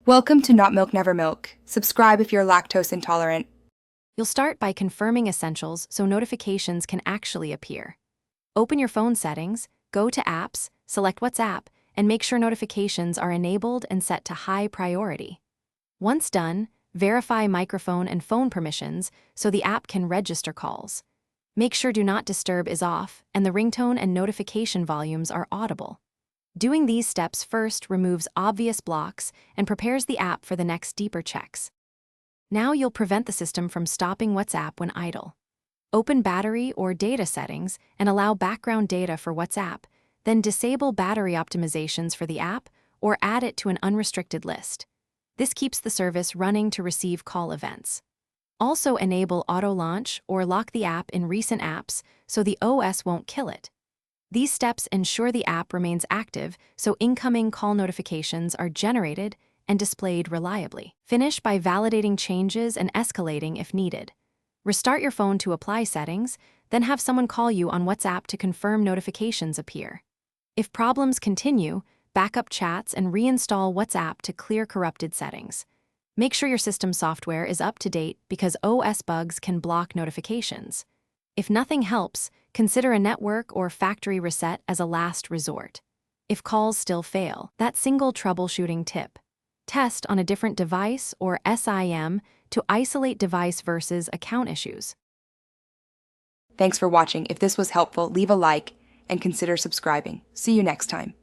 Welcome to Not Milk Never Milk. Subscribe if you're lactose intolerant. You'll start by confirming essentials so notifications can actually appear. Open your phone settings, go to Apps, select WhatsApp, and make sure notifications are enabled and set to high priority. Once done, verify microphone and phone permissions so the app can register calls. Make sure Do Not Disturb is off and the ringtone and notification volumes are audible. Doing these steps first removes obvious blocks and prepares the app for the next deeper checks. Now you'll prevent the system from stopping WhatsApp when idle. Open battery or data settings and allow background data for WhatsApp, then disable battery optimizations for the app or add it to an unrestricted list. This keeps the service running to receive call events. Also enable auto launch or lock the app in recent apps so the OS won't kill it. These steps ensure the app remains active so incoming call notifications are generated and displayed reliably. Finish by validating changes and escalating if needed. Restart your phone to apply settings, then have someone call you on WhatsApp to confirm notifications appear. If problems continue, backup chats and reinstall WhatsApp to clear corrupted settings. Make sure your system software is up to date because OS bugs can block notifications. If nothing helps, consider a network or factory reset as a last resort. If calls still fail, that single troubleshooting tip. Test on a different device or SIM to isolate device versus account issues. Thanks for watching. If this was helpful, leave a like and consider subscribing. See you next time.